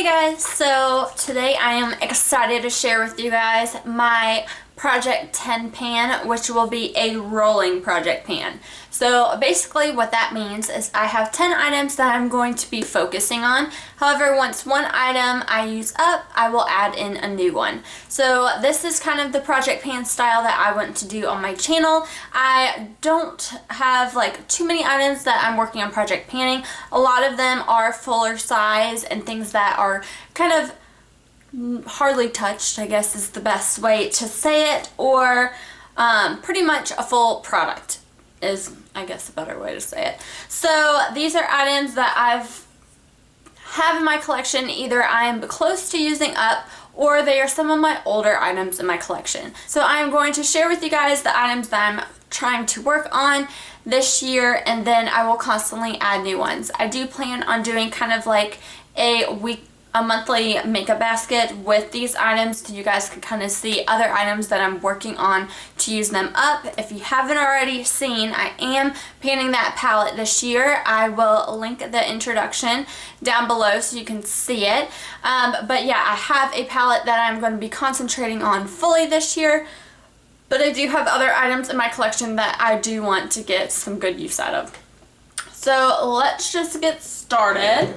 Hey guys, so today I am excited to share with you guys my Project 10 pan, which will be a rolling project pan. So basically what that means is I have 10 items that I'm going to be focusing on. However, once one item I use up, I will add in a new one. So this is kind of the project pan style that I want to do on my channel. I don't have like too many items that I'm working on project panning. A lot of them are fuller size and things that are kind of hardly touched, I guess is the best way to say it, or pretty much a full product is, I guess, a better way to say it. So these are items that have in my collection. Either I am close to using up or they are some of my older items in my collection. So I am going to share with you guys the items that I'm trying to work on this year, and then I will constantly add new ones. I do plan on doing kind of like a monthly makeup basket with these items so you guys can kind of see other items that I'm working on to use them up. If you haven't already seen, I am painting that palette this year. I will link the introduction down below so you can see it. But yeah, I have a palette that I'm going to be concentrating on fully this year, but I do have other items in my collection that I do want to get some good use out of. So let's just get started.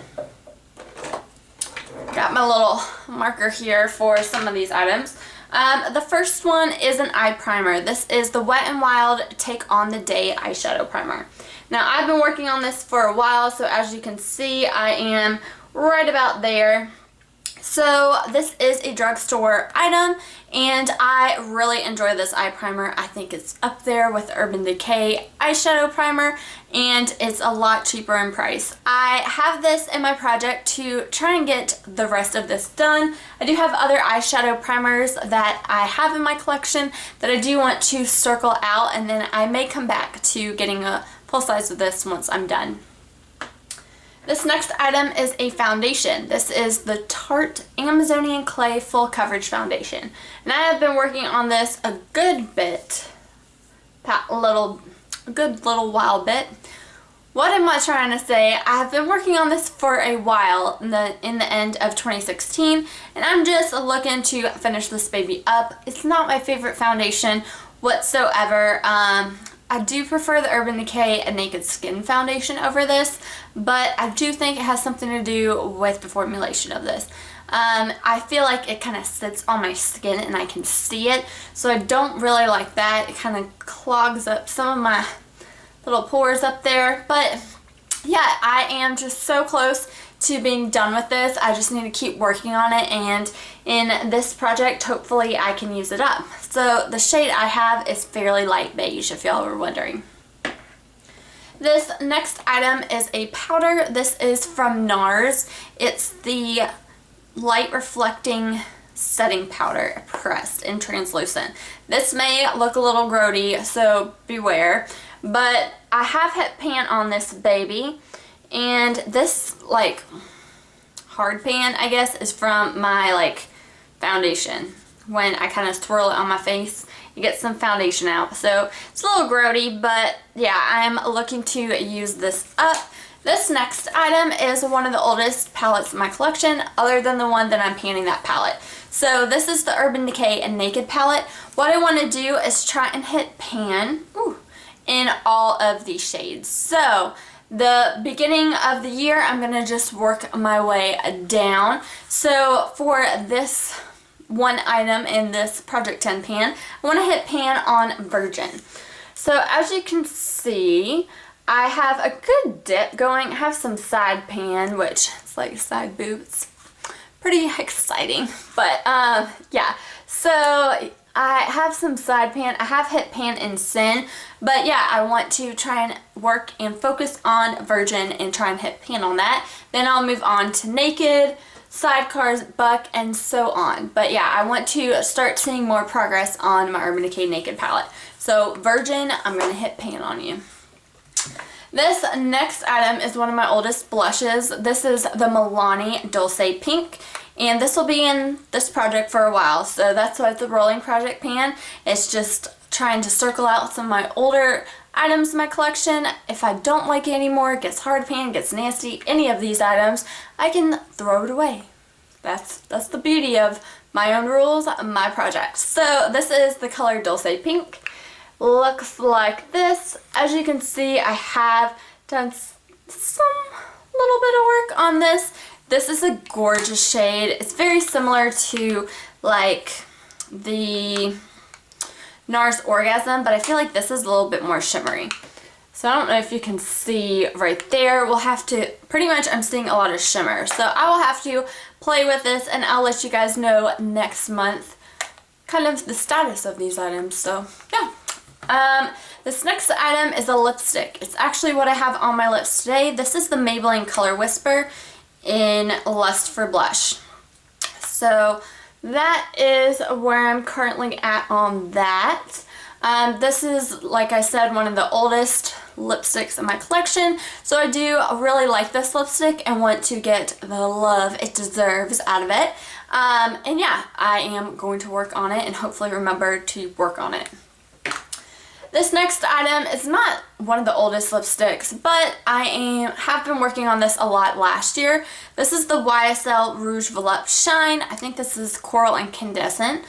Got my little marker here for some of these items. The first one is an eye primer. This is the Wet n Wild Take on the Day eyeshadow primer. Now I've been working on this for a while, so as you can see I am right about there. So this is a drugstore item and I really enjoy this eye primer. I think it's up there with Urban Decay eyeshadow primer and it's a lot cheaper in price. I have this in my project to try and get the rest of this done. I do have other eyeshadow primers that I have in my collection that I do want to circle out, and then I may come back to getting a full size of this once I'm done. This next item is a foundation. This is the Tarte Amazonian Clay Full Coverage Foundation. And I have been working on this a good little while. What am I trying to say? I have been working on this for a while in the end of 2016, and I'm just looking to finish this baby up. It's not my favorite foundation whatsoever. I do prefer the Urban Decay and Naked Skin foundation over this, but I do think it has something to do with the formulation of this. I feel like it kind of sits on my skin and I can see it, so I don't really like that. It kind of clogs up some of my little pores up there, but yeah, I am just so close to being done with this. I just need to keep working on it, and in this project hopefully I can use it up. So the shade I have is fairly light beige, if y'all were wondering. This next item is a powder. This is from NARS. It's the Light Reflecting Setting Powder, pressed and translucent. This may look a little grody, so beware, but I have hit pan on this baby. And this like hard pan, I guess, is from my like foundation. When I kind of swirl it on my face, you get some foundation out. So it's a little grody, but yeah, I'm looking to use this up. This next item is one of the oldest palettes in my collection, other than the one that I'm panning that palette. So this is the Urban Decay and Naked palette. What I want to do is try and hit pan in all of these shades. So the beginning of the year, I'm going to just work my way down. So for this one item in this Project 10 pan, I want to hit pan on Virgin. So as you can see, I have a good dip going. I have some side pan, which is like side boots. Pretty exciting, but yeah. So I have some side pan. I have hit pan in Sin, but yeah, I want to try and work and focus on Virgin and try and hit pan on that. Then I'll move on to Naked, Sidecars, Buck, and so on. But yeah, I want to start seeing more progress on my Urban Decay Naked palette. So Virgin, I'm going to hit pan on you. This next item is one of my oldest blushes. This is the Milani Dulce Pink, and this will be in this project for a while, so that's why it's a rolling project pan. It's just trying to circle out some of my older items in my collection. If I don't like it anymore, it gets hard pan, gets nasty, any of these items, I can throw it away. that's the beauty of my own rules, my projects. So this is the color Dulce Pink. Looks like this. As you can see, I have done some little bit of work on this. This is a gorgeous shade. It's very similar to like the NARS Orgasm, but I feel like this is a little bit more shimmery. So I don't know if you can see right there. We'll have to, pretty much I'm seeing a lot of shimmer. So I will have to play with this and I'll let you guys know next month kind of the status of these items. So yeah. This next item is a lipstick. It's actually what I have on my lips today. This is the Maybelline Color Whisper in Lust for Blush. So that is where I'm currently at on that. This is, like I said, one of the oldest lipsticks in my collection, so I do really like this lipstick and want to get the love it deserves out of it. And yeah, I am going to work on it and hopefully remember to work on it. This next item is not one of the oldest lipsticks, but I have been working on this a lot last year. This is the YSL Rouge Volupte Shine. I think this is Coral Incandescent.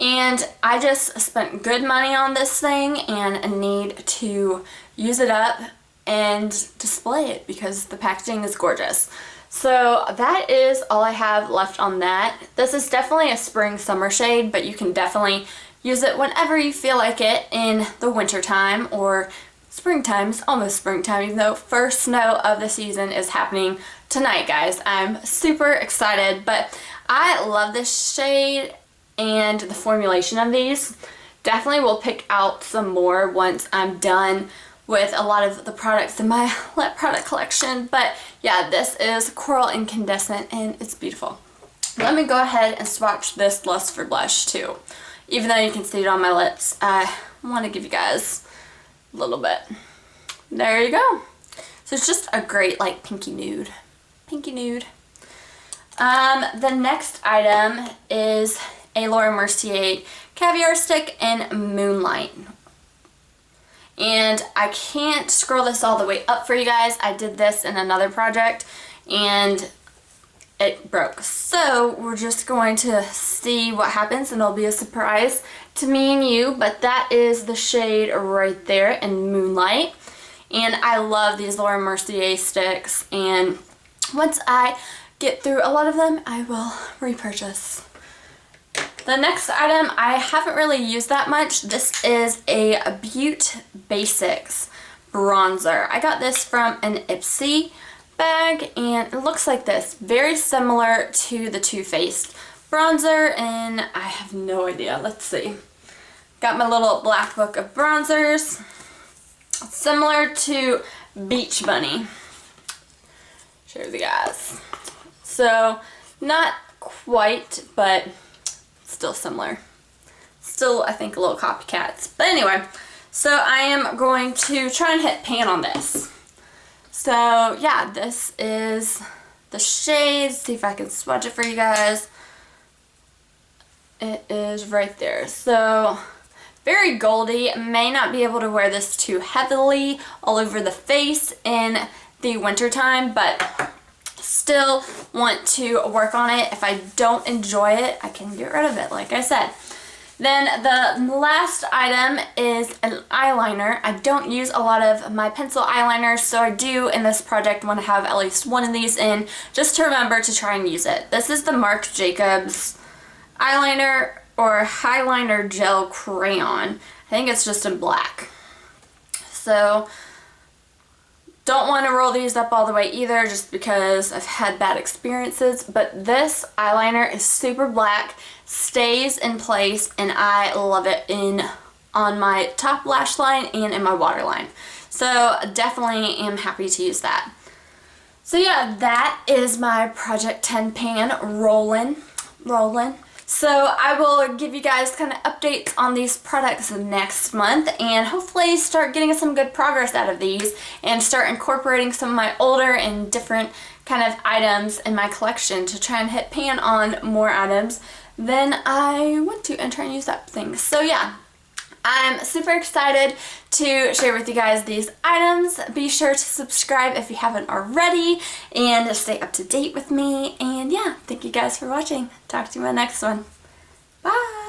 And I just spent good money on this thing and need to use it up and display it because the packaging is gorgeous. So that is all I have left on that. This is definitely a spring summer shade, but you can definitely use it whenever you feel like it in the winter time or springtime. It's almost springtime, even though first snow of the season is happening tonight, guys. I'm super excited, but I love this shade and the formulation of these. Definitely will pick out some more once I'm done with a lot of the products in my lip product collection. But yeah, this is Coral Incandescent and it's beautiful. Let me go ahead and swatch this Lust for Blush too. Even though you can see it on my lips, I want to give you guys a little bit. There you go. So it's just a great like pinky nude. Pinky nude. The next item is a Laura Mercier Caviar Stick in Moonlight. And I can't scroll this all the way up for you guys. I did this in another project and it broke. So we're just going to see what happens and it'll be a surprise to me and you. But that is the shade right there in Moonlight. And I love these Laura Mercier sticks. And once I get through a lot of them, I will repurchase. The next item I haven't really used that much. This is a Beaute Basics bronzer. I got this from an Ipsy bag and it looks like this. Very similar to the Too Faced bronzer and I have no idea. Let's see. Got my little black book of bronzers. Similar to Beach Bunny. Show you guys. So not quite, but still similar. Still, I think, a little copycats. But anyway, so I am going to try and hit pan on this. So yeah, this is the shade. See if I can swatch it for you guys. It is right there. So very goldy. May not be able to wear this too heavily all over the face in the winter time, but still want to work on it. If I don't enjoy it, I can get rid of it, like I said. Then the last item is an eyeliner. I don't use a lot of my pencil eyeliners, so I do in this project want to have at least one of these in just to remember to try and use it. This is the Marc Jacobs eyeliner or Highliner Gel Crayon. I think it's just in black. So don't want to roll these up all the way either just because I've had bad experiences, but this eyeliner is super black, stays in place, and I love it on my top lash line and in my waterline. So definitely am happy to use that. So yeah, that is my Project 10 pan rolling. So I will give you guys kind of updates on these products next month and hopefully start getting some good progress out of these and start incorporating some of my older and different kind of items in my collection to try and hit pan on more items than I want to and try and use up things. So yeah, I'm super excited to share with you guys these items. Be sure to subscribe if you haven't already and stay up to date with me. And yeah, Thank you guys for watching. Talk to you in my next one. Bye!